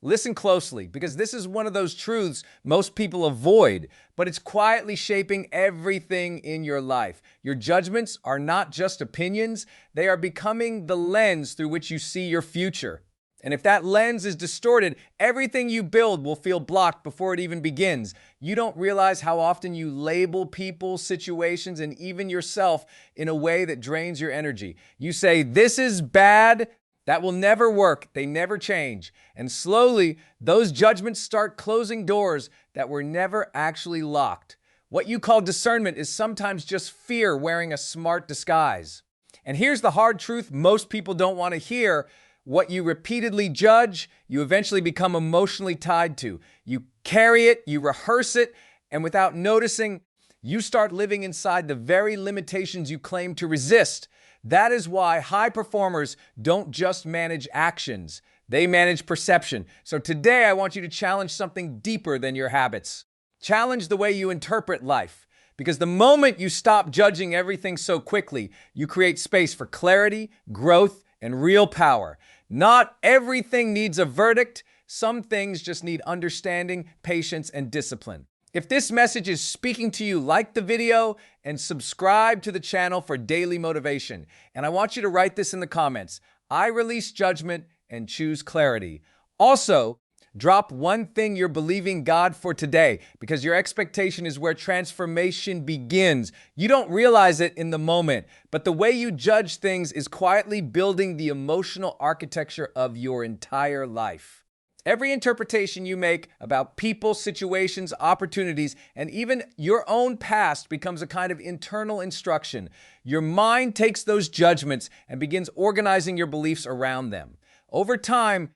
Listen closely, because this is one of those truths most people avoid, but it's quietly shaping everything in your life. Your judgments are not just opinions, they are becoming the lens through which you see your future. And if that lens is distorted, everything you build will feel blocked before it even begins. You don't realize how often you label people, situations, and even yourself in a way that drains your energy. You say, "This is bad." That will never work. They never change. And slowly, those judgments start closing doors that were never actually locked. What you call discernment is sometimes just fear wearing a smart disguise. And here's the hard truth most people don't want to hear. What you repeatedly judge, you eventually become emotionally tied to. You carry it, you rehearse it, and without noticing, you start living inside the very limitations you claim to resist. That is why high performers don't just manage actions, they manage perception. So today I want you to challenge something deeper than your habits. Challenge the way you interpret life. Because the moment you stop judging everything so quickly, you create space for clarity, growth, and real power. Not everything needs a verdict. Some things just need understanding, patience, and discipline. If this message is speaking to you, like the video and subscribe to the channel for daily motivation. And I want you to write this in the comments. I release judgment and choose clarity. Also, drop one thing you're believing God for today, because your expectation is where transformation begins. You don't realize it in the moment, but the way you judge things is quietly building the emotional architecture of your entire life. Every interpretation you make about people, situations, opportunities, and even your own past becomes a kind of internal instruction. Your mind takes those judgments and begins organizing your beliefs around them. Over time,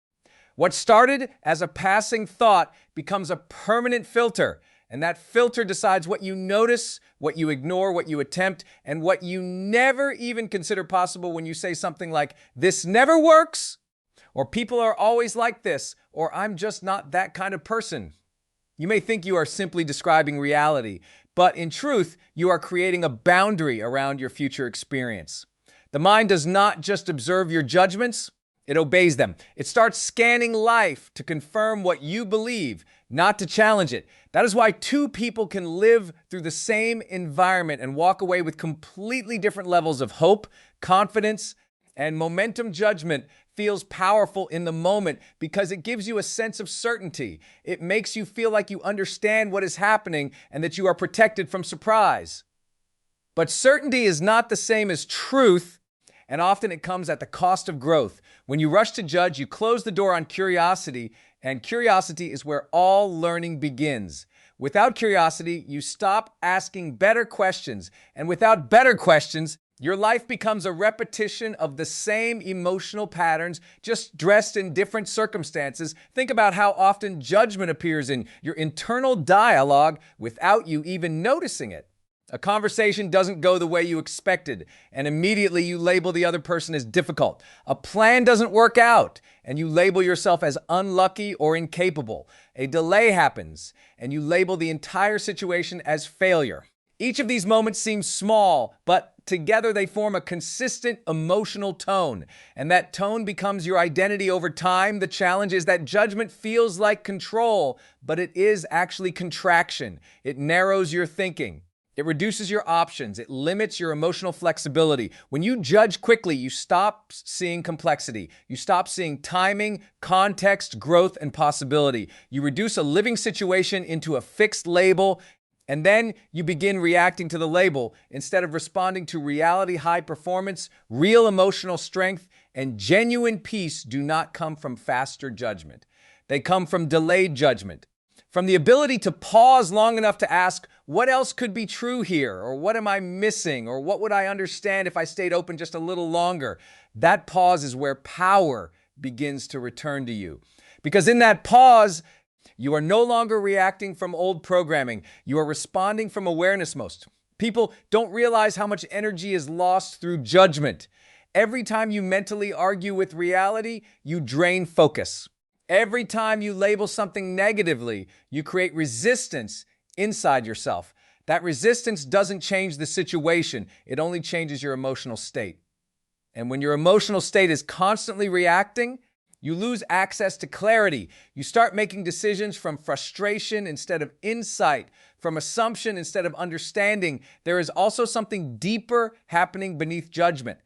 what started as a passing thought becomes a permanent filter, and that filter decides what you notice, what you ignore, what you attempt, and what you never even consider possible when you say something like, "This never works," or "People are always like this," or "I'm just not that kind of person." You may think you are simply describing reality, but in truth, you are creating a boundary around your future experience. The mind does not just observe your judgments, it obeys them. It starts scanning life to confirm what you believe, not to challenge it. That is why two people can live through the same environment and walk away with completely different levels of hope, confidence, and momentum. Judgment feels powerful in the moment because it gives you a sense of certainty. It makes you feel like you understand what is happening and that you are protected from surprise. But certainty is not the same as truth, and often it comes at the cost of growth. When you rush to judge, you close the door on curiosity, and curiosity is where all learning begins. Without curiosity, you stop asking better questions, and without better questions, your life becomes a repetition of the same emotional patterns, just dressed in different circumstances. Think about how often judgment appears in your internal dialogue without you even noticing it. A conversation doesn't go the way you expected, and immediately you label the other person as difficult. A plan doesn't work out, and you label yourself as unlucky or incapable. A delay happens, and you label the entire situation as failure. Each of these moments seems small, but together they form a consistent emotional tone, and that tone becomes your identity over time. The challenge is that judgment feels like control, but it is actually contraction. It narrows your thinking. It reduces your options. It limits your emotional flexibility. When you judge quickly, you stop seeing complexity. You stop seeing timing, context, growth, and possibility. You reduce a living situation into a fixed label, and then you begin reacting to the label instead of responding to reality. High performance, real emotional strength, and genuine peace do not come from faster judgment. They come from delayed judgment. From the ability to pause long enough to ask, what else could be true here? Or what am I missing? Or what would I understand if I stayed open just a little longer? That pause is where power begins to return to you. Because in that pause, you are no longer reacting from old programming. You are responding from awareness. Most people don't realize how much energy is lost through judgment. Every time you mentally argue with reality, you drain focus. Every time you label something negatively, you create resistance inside yourself. That resistance doesn't change the situation. It only changes your emotional state. And when your emotional state is constantly reacting, You lose access to clarity. You start making decisions from frustration instead of insight, from assumption instead of understanding. There is also something deeper happening beneath judgment.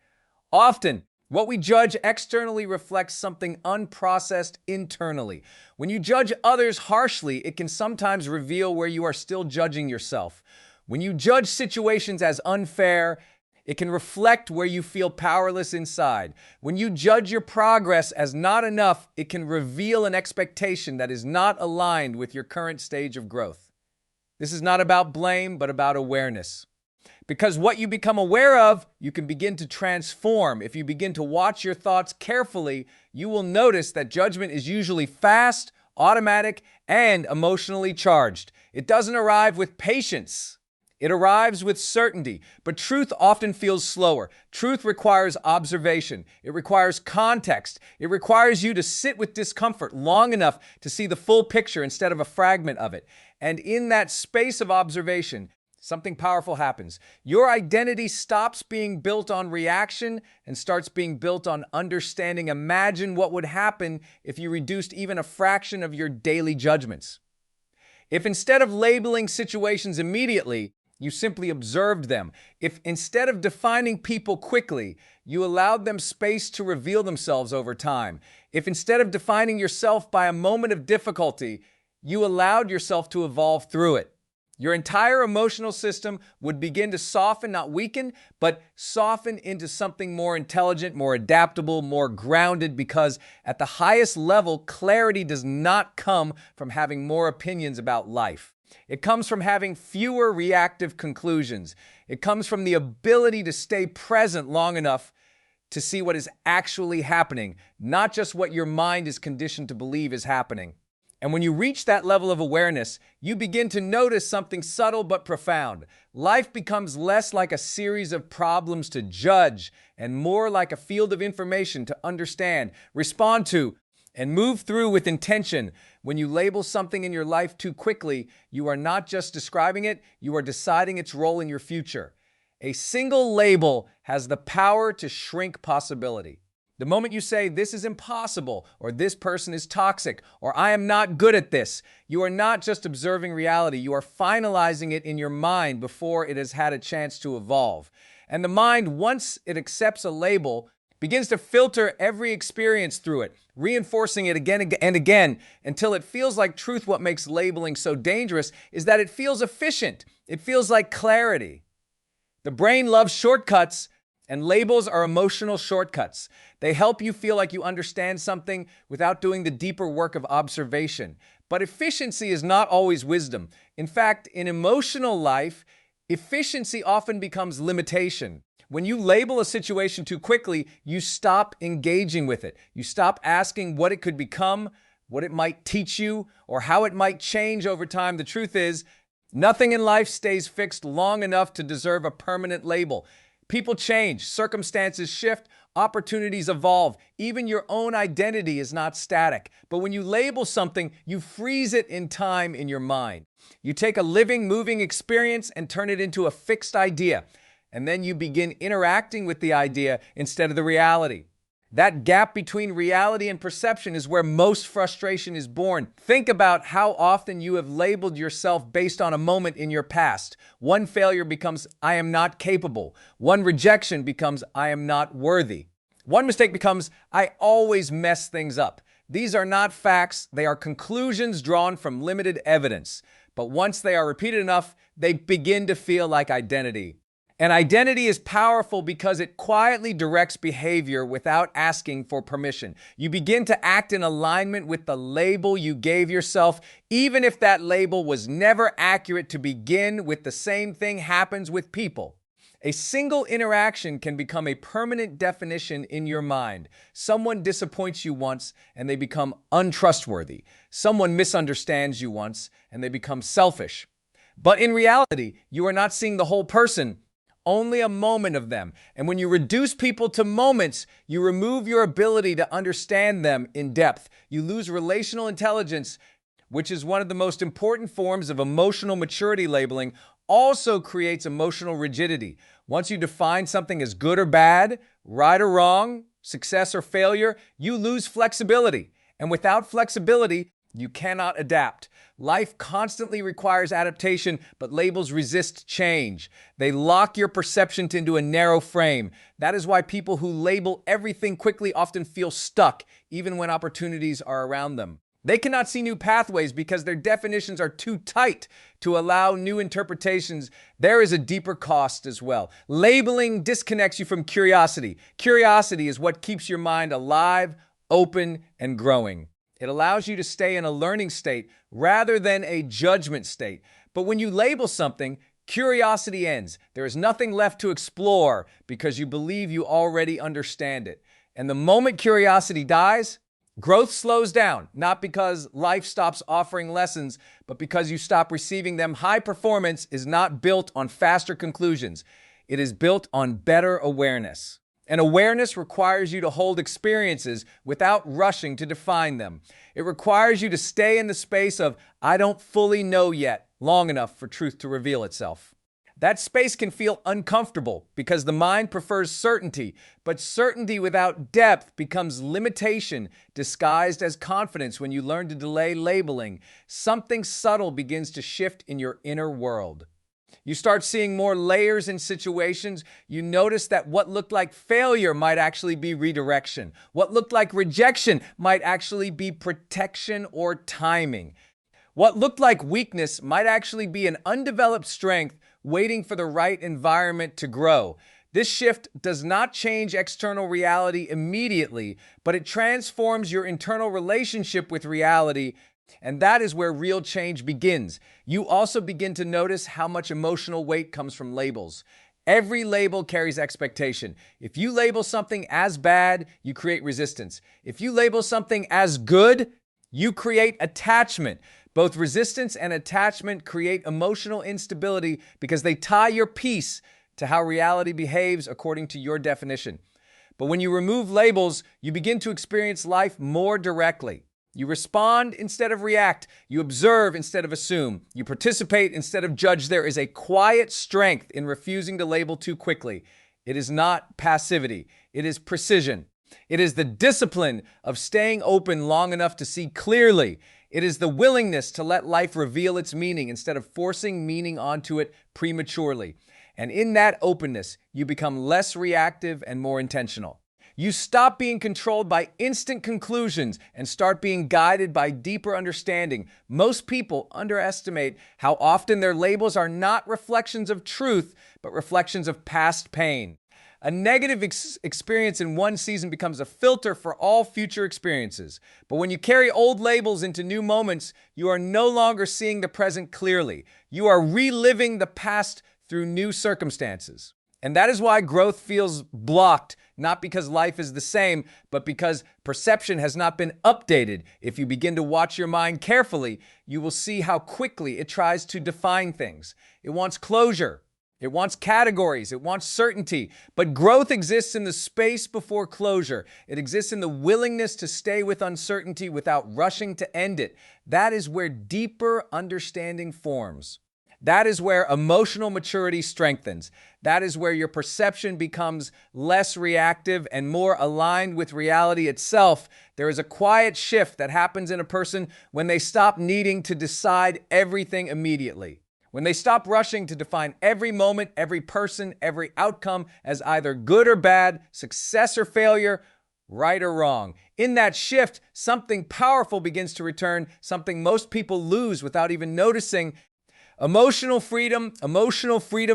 Often, what we judge externally reflects something unprocessed internally. When you judge others harshly, it can sometimes reveal where you are still judging yourself. When you judge situations as unfair, it can reflect where you feel powerless inside. When you judge your progress as not enough, it can reveal an expectation that is not aligned with your current stage of growth. This is not about blame, but about awareness. Because what you become aware of, you can begin to transform. If you begin to watch your thoughts carefully, you will notice that judgment is usually fast, automatic, and emotionally charged. It doesn't arrive with patience. It arrives with certainty, but truth often feels slower. Truth requires observation. It requires context. It requires you to sit with discomfort long enough to see the full picture instead of a fragment of it. And in that space of observation, something powerful happens. Your identity stops being built on reaction and starts being built on understanding. Imagine what would happen if you reduced even a fraction of your daily judgments. If instead of labeling situations immediately, you simply observed them. If instead of defining people quickly, you allowed them space to reveal themselves over time. If instead of defining yourself by a moment of difficulty, you allowed yourself to evolve through it, your entire emotional system would begin to soften, not weaken, but soften into something more intelligent, more adaptable, more grounded, because at the highest level, clarity does not come from having more opinions about life. It comes from having fewer reactive conclusions. It comes from the ability to stay present long enough to see what is actually happening, not just what your mind is conditioned to believe is happening. And when you reach that level of awareness, you begin to notice something subtle but profound. Life becomes less like a series of problems to judge and more like a field of information to understand, respond to, and move through with intention. When you label something in your life too quickly, you are not just describing it, you are deciding its role in your future. A single label has the power to shrink possibility. The moment you say, this is impossible, or this person is toxic, or I am not good at this, you are not just observing reality, you are finalizing it in your mind before it has had a chance to evolve. And the mind, once it accepts a label, begins to filter every experience through it, reinforcing it again and again until it feels like truth. What makes labeling so dangerous is that it feels efficient. It feels like clarity. The brain loves shortcuts, and labels are emotional shortcuts. They help you feel like you understand something without doing the deeper work of observation. But efficiency is not always wisdom. In fact, in emotional life, efficiency often becomes limitation. When you label a situation too quickly, you stop engaging with it. You stop asking what it could become, what it might teach you, or how it might change over time. The truth is, nothing in life stays fixed long enough to deserve a permanent label. People change, circumstances shift, opportunities evolve. Even your own identity is not static. But when you label something, you freeze it in time in your mind. You take a living, moving experience and turn it into a fixed idea. And then you begin interacting with the idea instead of the reality. That gap between reality and perception is where most frustration is born. Think about how often you have labeled yourself based on a moment in your past. One failure becomes, I am not capable. One rejection becomes, I am not worthy. One mistake becomes, I always mess things up. These are not facts. They are conclusions drawn from limited evidence. But once they are repeated enough, they begin to feel like identity. And identity is powerful because it quietly directs behavior without asking for permission. You begin to act in alignment with the label you gave yourself, even if that label was never accurate to begin with. The same thing happens with people. A single interaction can become a permanent definition in your mind. Someone disappoints you once and they become untrustworthy. Someone misunderstands you once and they become selfish. But in reality, you are not seeing the whole person, only a moment of them. And when you reduce people to moments, you remove your ability to understand them in depth. You lose relational intelligence, which is one of the most important forms of emotional maturity. Labeling also creates emotional rigidity. Once you define something as good or bad, right or wrong, success, or failure, you lose flexibility. And without flexibility, you cannot adapt. Life constantly requires adaptation, but labels resist change. They lock your perception into a narrow frame. That is why people who label everything quickly often feel stuck, even when opportunities are around them. They cannot see new pathways because their definitions are too tight to allow new interpretations. There is a deeper cost as well. Labeling disconnects you from curiosity. Curiosity is what keeps your mind alive, open, and growing. It allows you to stay in a learning state rather than a judgment state. But when you label something, curiosity ends. There is nothing left to explore because you believe you already understand it. And the moment curiosity dies, growth slows down, not because life stops offering lessons, but because you stop receiving them. High performance is not built on faster conclusions. It is built on better awareness. And awareness requires you to hold experiences without rushing to define them. It requires you to stay in the space of, I don't fully know yet, long enough for truth to reveal itself. That space can feel uncomfortable because the mind prefers certainty, but certainty without depth becomes limitation disguised as confidence. When you learn to delay labeling, something subtle begins to shift in your inner world. You start seeing more layers in situations. You notice that what looked like failure might actually be redirection. What looked like rejection might actually be protection or timing. What looked like weakness might actually be an undeveloped strength waiting for the right environment to grow. This shift does not change external reality immediately, but it transforms your internal relationship with reality. And that is where real change begins. You also begin to notice how much emotional weight comes from labels. Every label carries expectation. If you label something as bad, you create resistance. If you label something as good, you create attachment. Both resistance and attachment create emotional instability because they tie your peace to how reality behaves according to your definition. But when you remove labels, you begin to experience life more directly. You respond instead of react. You observe instead of assume. You participate instead of judge. There is a quiet strength in refusing to label too quickly. It is not passivity. It is precision. It is the discipline of staying open long enough to see clearly. It is the willingness to let life reveal its meaning instead of forcing meaning onto it prematurely. And in that openness, you become less reactive and more intentional. You stop being controlled by instant conclusions and start being guided by deeper understanding. Most people underestimate how often their labels are not reflections of truth, but reflections of past pain. A negative experience in one season becomes a filter for all future experiences. But when you carry old labels into new moments, you are no longer seeing the present clearly. You are reliving the past through new circumstances. And that is why growth feels blocked, not because life is the same, but because perception has not been updated. If you begin to watch your mind carefully, you will see how quickly it tries to define things. It wants closure. It wants categories. It wants certainty. But growth exists in the space before closure. It exists in the willingness to stay with uncertainty without rushing to end it. That is where deeper understanding forms. That is where emotional maturity strengthens. That is where your perception becomes less reactive and more aligned with reality itself. There is a quiet shift that happens in a person when they stop needing to decide everything immediately. When they stop rushing to define every moment, every person, every outcome as either good or bad, success or failure, right or wrong. In that shift, something powerful begins to return, something most people lose without even noticing. Emotional freedom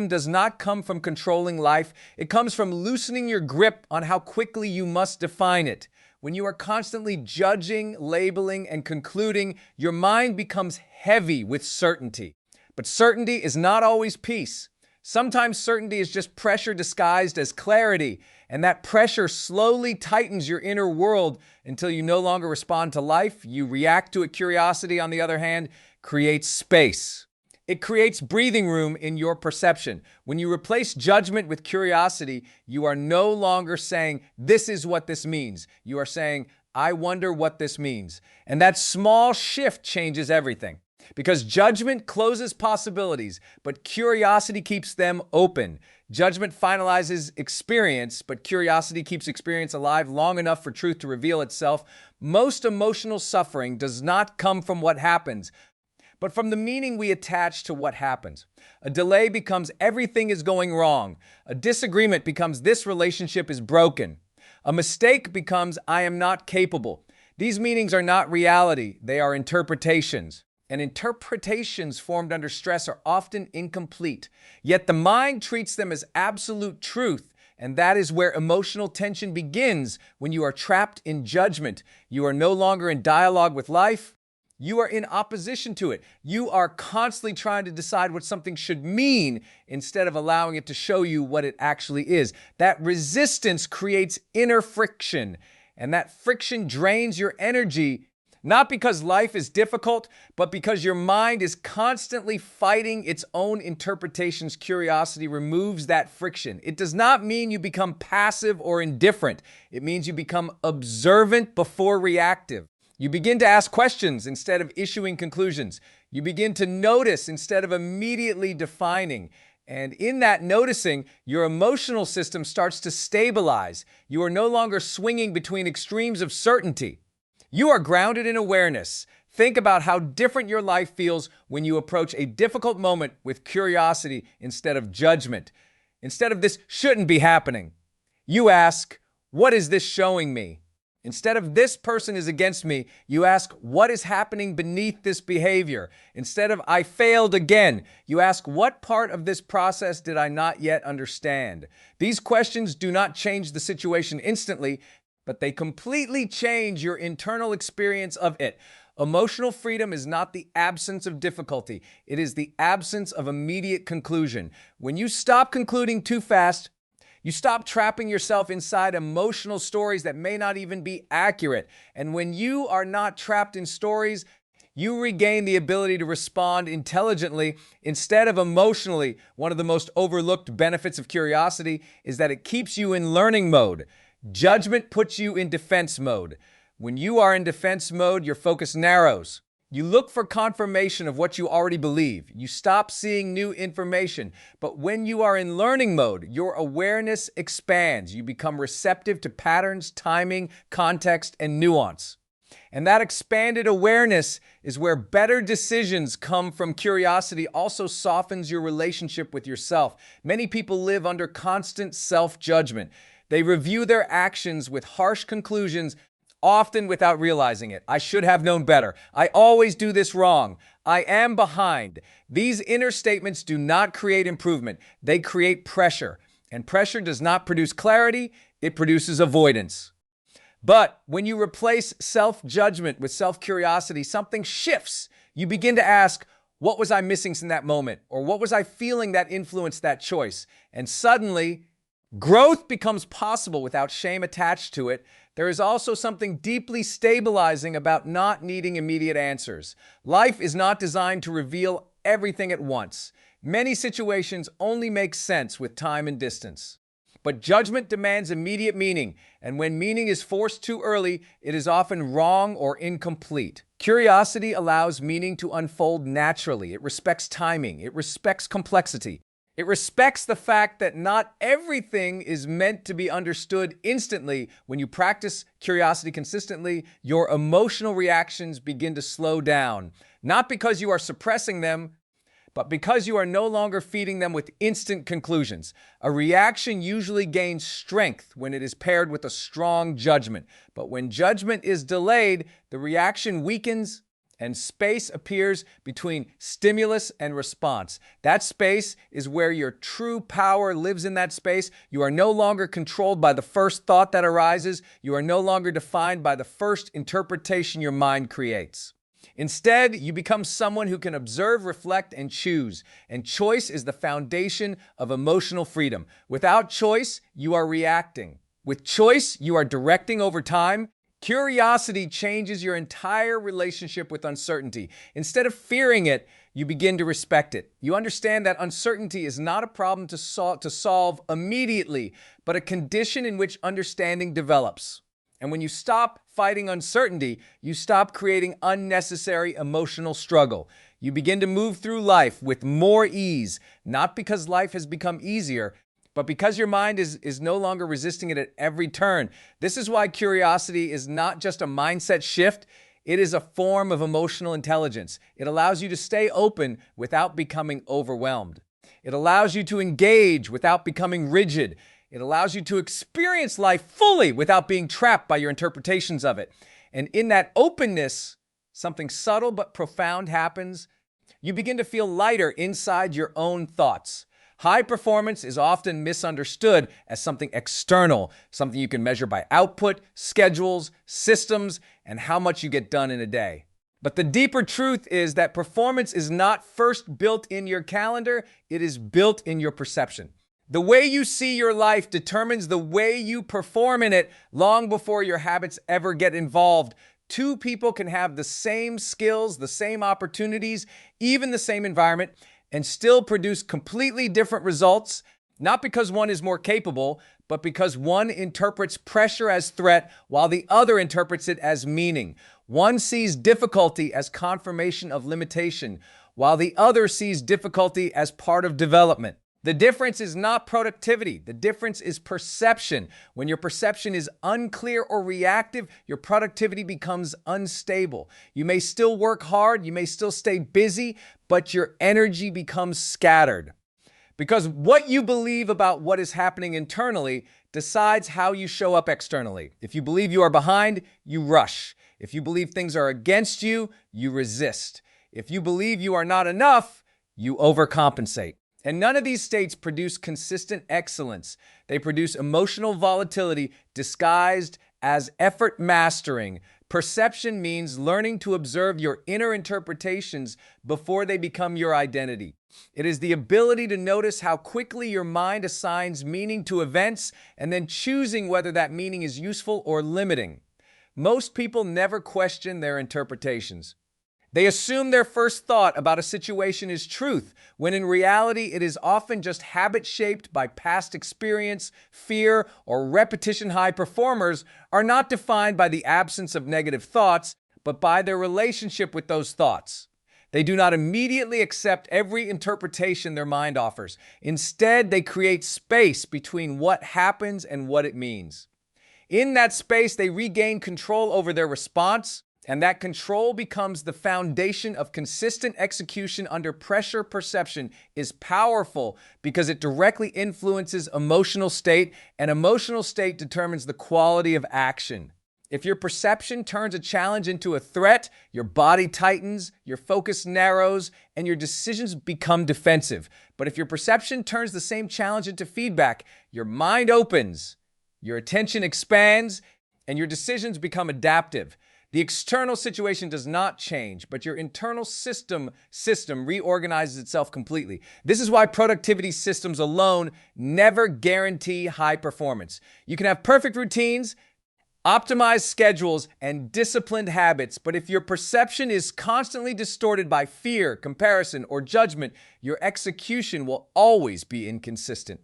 does not come from controlling life. It comes from loosening your grip on how quickly you must define it. When you are constantly judging, labeling, and concluding, your mind becomes heavy with certainty. But certainty is not always peace. Sometimes certainty is just pressure disguised as clarity, and that pressure slowly tightens your inner world until you no longer respond to life. You react to it. Curiosity, on the other hand, creates space. It creates breathing room in your perception. When you replace judgment with curiosity, you are no longer saying, this is what this means. You are saying, I wonder what this means. And that small shift changes everything. Because judgment closes possibilities, but curiosity keeps them open. Judgment finalizes experience, but curiosity keeps experience alive long enough for truth to reveal itself. Most emotional suffering does not come from what happens, but from the meaning we attach to what happens. A delay becomes everything is going wrong. A disagreement becomes this relationship is broken. A mistake becomes I am not capable. These meanings are not reality, they are interpretations. And interpretations formed under stress are often incomplete. Yet the mind treats them as absolute truth, and that is where emotional tension begins when you are trapped in judgment. You are no longer in dialogue with life. You are in opposition to it. You are constantly trying to decide what something should mean instead of allowing it to show you what it actually is. That resistance creates inner friction, and that friction drains your energy. Not because life is difficult, but because your mind is constantly fighting its own interpretations. Curiosity removes that friction. It does not mean you become passive or indifferent. It means you become observant before reactive. You begin to ask questions instead of issuing conclusions. You begin to notice instead of immediately defining. And in that noticing, your emotional system starts to stabilize. You are no longer swinging between extremes of certainty. You are grounded in awareness. Think about how different your life feels when you approach a difficult moment with curiosity instead of judgment. Instead of this shouldn't be happening, you ask, what is this showing me? Instead of this person is against me, you ask, what is happening beneath this behavior? Instead of I failed again, you ask, what part of this process did I not yet understand? These questions do not change the situation instantly, but they completely change your internal experience of it. Emotional freedom is not the absence of difficulty. It is the absence of immediate conclusion. When you stop concluding too fast, you stop trapping yourself inside emotional stories that may not even be accurate. And when you are not trapped in stories, you regain the ability to respond intelligently instead of emotionally. One of the most overlooked benefits of curiosity is that it keeps you in learning mode. Judgment puts you in defense mode. When you are in defense mode, your focus narrows. You look for confirmation of what you already believe. You stop seeing new information. But when you are in learning mode, your awareness expands. You become receptive to patterns, timing, context, and nuance. And that expanded awareness is where better decisions come from. Curiosity also softens your relationship with yourself. Many people live under constant self-judgment. They review their actions with harsh conclusions, often without realizing it. I should have known better. I always do this wrong. I am behind. These inner statements do not create improvement. They create pressure. And pressure does not produce clarity. It produces avoidance. But when you replace self-judgment with self-curiosity, something shifts. You begin to ask, what was I missing in that moment? Or what was I feeling that influenced that choice? And suddenly, growth becomes possible without shame attached to it. There is also something deeply stabilizing about not needing immediate answers. Life is not designed to reveal everything at once. Many situations only make sense with time and distance. But judgment demands immediate meaning, and when meaning is forced too early, it is often wrong or incomplete. Curiosity allows meaning to unfold naturally. It respects timing. It respects complexity. It respects the fact that not everything is meant to be understood instantly. When you practice curiosity consistently, your emotional reactions begin to slow down. Not because you are suppressing them, but because you are no longer feeding them with instant conclusions. A reaction usually gains strength when it is paired with a strong judgment. But when judgment is delayed, the reaction weakens and space appears between stimulus and response. That space is where your true power lives. In that space, you are no longer controlled by the first thought that arises. You are no longer defined by the first interpretation your mind creates. Instead, you become someone who can observe, reflect, and choose. And choice is the foundation of emotional freedom. Without choice, you are reacting. With choice, you are directing over time. Curiosity changes your entire relationship with uncertainty. Instead of fearing it, you begin to respect it. You understand that uncertainty is not a problem to solve immediately, but a condition in which understanding develops. And when you stop fighting uncertainty, you stop creating unnecessary emotional struggle. You begin to move through life with more ease, not because life has become easier, but because your mind is no longer resisting it at every turn. This is why curiosity is not just a mindset shift. It is a form of emotional intelligence. It allows you to stay open without becoming overwhelmed. It allows you to engage without becoming rigid. It allows you to experience life fully without being trapped by your interpretations of it. And in that openness, something subtle but profound happens. You begin to feel lighter inside your own thoughts. High performance is often misunderstood as something external, something you can measure by output, schedules, systems, and how much you get done in a day. But the deeper truth is that performance is not first built in your calendar, it is built in your perception. The way you see your life determines the way you perform in it long before your habits ever get involved. Two people can have the same skills, the same opportunities, even the same environment, and still produce completely different results, not because one is more capable, but because one interprets pressure as threat while the other interprets it as meaning. One sees difficulty as confirmation of limitation, while the other sees difficulty as part of development. The difference is not productivity. The difference is perception. When your perception is unclear or reactive, your productivity becomes unstable. You may still work hard, you may still stay busy, but your energy becomes scattered. Because what you believe about what is happening internally decides how you show up externally. If you believe you are behind, you rush. If you believe things are against you, you resist. If you believe you are not enough, you overcompensate. And none of these states produce consistent excellence. They produce emotional volatility disguised as effort mastering. Perception means learning to observe your inner interpretations before they become your identity. It is the ability to notice how quickly your mind assigns meaning to events and then choosing whether that meaning is useful or limiting. Most people never question their interpretations. They assume their first thought about a situation is truth, when in reality it is often just habit shaped by past experience, fear, or repetition. High performers are not defined by the absence of negative thoughts, but by their relationship with those thoughts. They do not immediately accept every interpretation their mind offers. Instead, they create space between what happens and what it means. In that space, they regain control over their response, and that control becomes the foundation of consistent execution under pressure. Perception is powerful because it directly influences emotional state, and emotional state determines the quality of action. If your perception turns a challenge into a threat, your body tightens, your focus narrows, and your decisions become defensive. But if your perception turns the same challenge into feedback, your mind opens, your attention expands, and your decisions become adaptive. The external situation does not change, but your internal system reorganizes itself completely. This is why productivity systems alone never guarantee high performance. You can have perfect routines, optimized schedules, and disciplined habits, but if your perception is constantly distorted by fear, comparison, or judgment, your execution will always be inconsistent.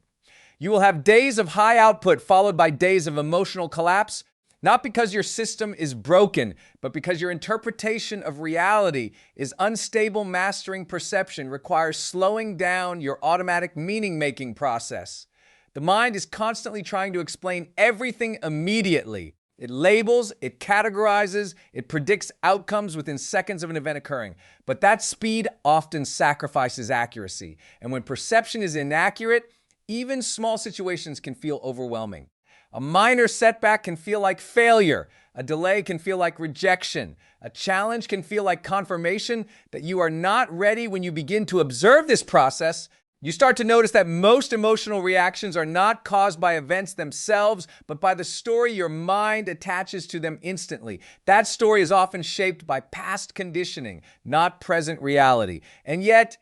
You will have days of high output followed by days of emotional collapse, not because your system is broken, but because your interpretation of reality is unstable. Mastering perception requires slowing down your automatic meaning-making process. The mind is constantly trying to explain everything immediately. It labels, it categorizes, it predicts outcomes within seconds of an event occurring. But that speed often sacrifices accuracy. And when perception is inaccurate, even small situations can feel overwhelming. A minor setback can feel like failure. A delay can feel like rejection. A challenge can feel like confirmation that you are not ready. When you begin to observe this process, you start to notice that most emotional reactions are not caused by events themselves, but by the story your mind attaches to them instantly. That story is often shaped by past conditioning, not present reality. And yet,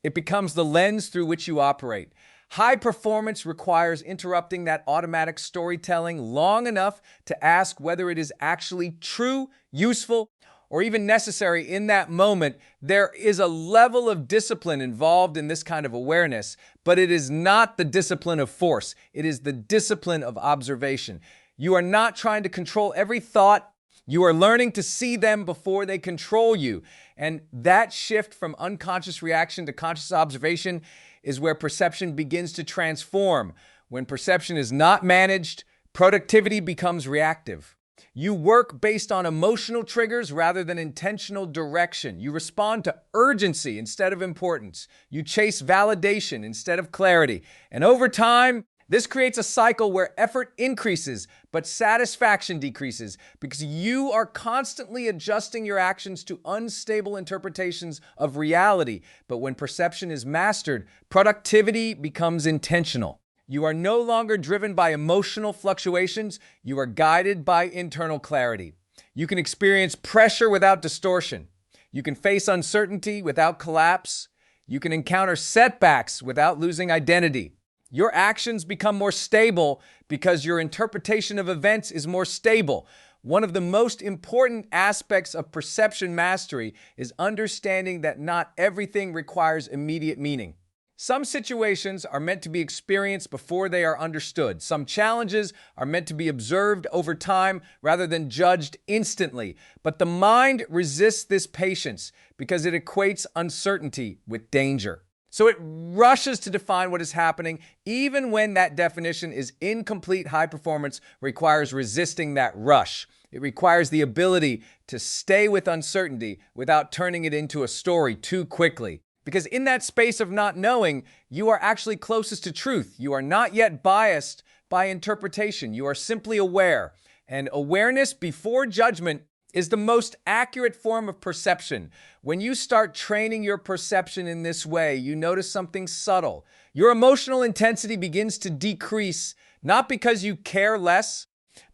it becomes the lens through which you operate. High performance requires interrupting that automatic storytelling long enough to ask whether it is actually true, useful, or even necessary in that moment. There is a level of discipline involved in this kind of awareness, but it is not the discipline of force. It is the discipline of observation. You are not trying to control every thought. You are learning to see them before they control you. And that shift from unconscious reaction to conscious observation is where perception begins to transform. When perception is not managed, productivity becomes reactive. You work based on emotional triggers rather than intentional direction. You respond to urgency instead of importance. You chase validation instead of clarity. And over time, this creates a cycle where effort increases, but satisfaction decreases because you are constantly adjusting your actions to unstable interpretations of reality. But when perception is mastered, productivity becomes intentional. You are no longer driven by emotional fluctuations. You are guided by internal clarity. You can experience pressure without distortion. You can face uncertainty without collapse. You can encounter setbacks without losing identity. Your actions become more stable because your interpretation of events is more stable. One of the most important aspects of perception mastery is understanding that not everything requires immediate meaning. Some situations are meant to be experienced before they are understood. Some challenges are meant to be observed over time rather than judged instantly. But the mind resists this patience because it equates uncertainty with danger. So it rushes to define what is happening, even when that definition is incomplete. High performance requires resisting that rush. It requires the ability to stay with uncertainty without turning it into a story too quickly. Because in that space of not knowing, you are actually closest to truth. You are not yet biased by interpretation. You are simply aware. And awareness before judgment is the most accurate form of perception. When you start training your perception in this way, you notice something subtle. Your emotional intensity begins to decrease, not because you care less,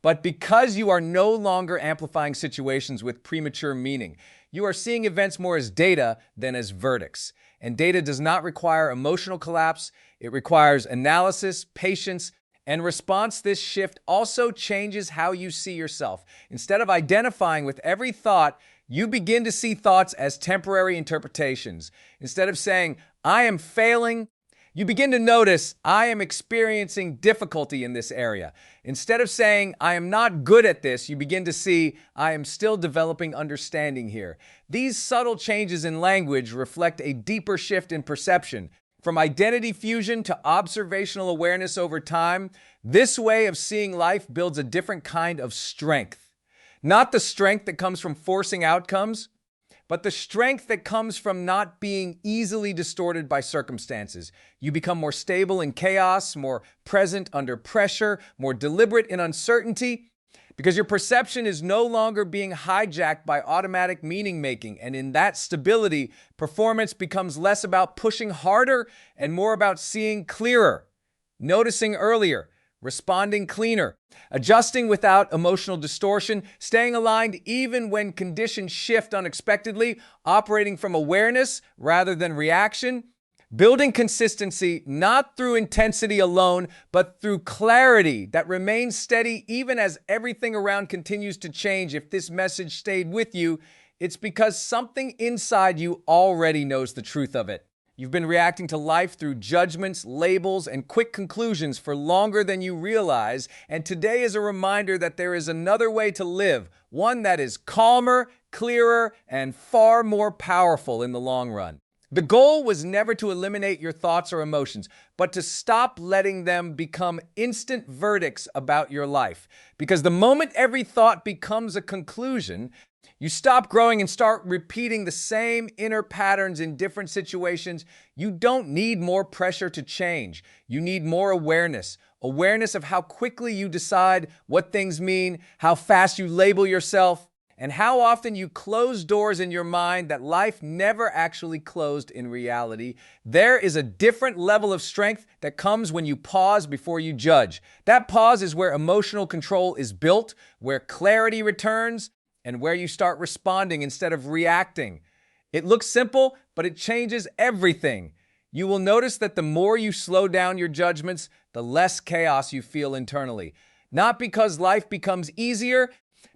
but because you are no longer amplifying situations with premature meaning. You are seeing events more as data than as verdicts. And data does not require emotional collapse. It requires analysis, patience, and response. This shift also changes how you see yourself. Instead of identifying with every thought, you begin to see thoughts as temporary interpretations. Instead of saying, I am failing, you begin to notice, I am experiencing difficulty in this area. Instead of saying, I am not good at this, you begin to see, I am still developing understanding here. These subtle changes in language reflect a deeper shift in perception. From identity fusion to observational awareness over time, this way of seeing life builds a different kind of strength. Not the strength that comes from forcing outcomes, but the strength that comes from not being easily distorted by circumstances. You become more stable in chaos, more present under pressure, more deliberate in uncertainty, because your perception is no longer being hijacked by automatic meaning making. And in that stability, performance becomes less about pushing harder and more about seeing clearer, noticing earlier, responding cleaner, adjusting without emotional distortion, staying aligned even when conditions shift unexpectedly, operating from awareness rather than reaction, building consistency not through intensity alone, but through clarity that remains steady even as everything around continues to change. If this message stayed with you, it's because something inside you already knows the truth of it. You've been reacting to life through judgments, labels, and quick conclusions for longer than you realize, and today is a reminder that there is another way to live, one that is calmer, clearer, and far more powerful in the long run. The goal was never to eliminate your thoughts or emotions, but to stop letting them become instant verdicts about your life. Because the moment every thought becomes a conclusion, you stop growing and start repeating the same inner patterns in different situations. You don't need more pressure to change. You need more awareness. Awareness of how quickly you decide what things mean, how fast you label yourself, and how often you close doors in your mind that life never actually closed in reality. There is a different level of strength that comes when you pause before you judge. That pause is where emotional control is built, where clarity returns, and where you start responding instead of reacting. It looks simple, but it changes everything. You will notice that the more you slow down your judgments, the less chaos you feel internally. Not because life becomes easier,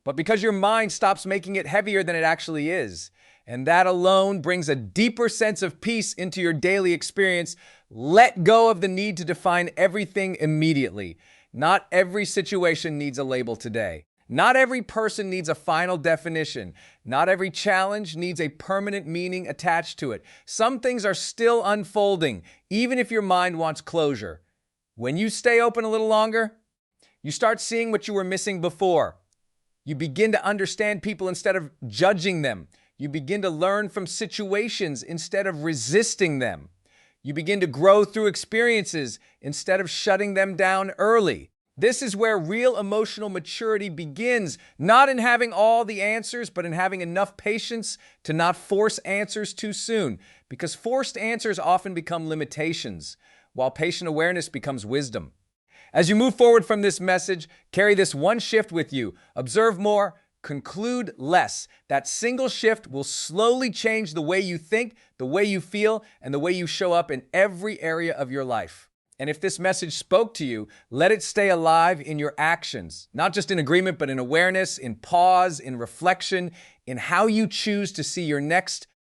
but because your mind stops making it heavier than it actually is. And that alone brings a deeper sense of peace into your daily experience. Let go of the need to define everything immediately. Not every situation needs a label today. Not every person needs a final definition. Not every challenge needs a permanent meaning attached to it. Some things are still unfolding, even if your mind wants closure. When you stay open a little longer, you start seeing what you were missing before. You begin to understand people instead of judging them. You begin to learn from situations instead of resisting them. You begin to grow through experiences instead of shutting them down early. This is where real emotional maturity begins, not in having all the answers, but in having enough patience to not force answers too soon, because forced answers often become limitations, while patient awareness becomes wisdom. As you move forward from this message, carry this one shift with you. Observe more, conclude less. That single shift will slowly change the way you think, the way you feel, and the way you show up in every area of your life. And if this message spoke to you, let it stay alive in your actions, not just in agreement, but in awareness, in pause, in reflection, in how you choose to see your next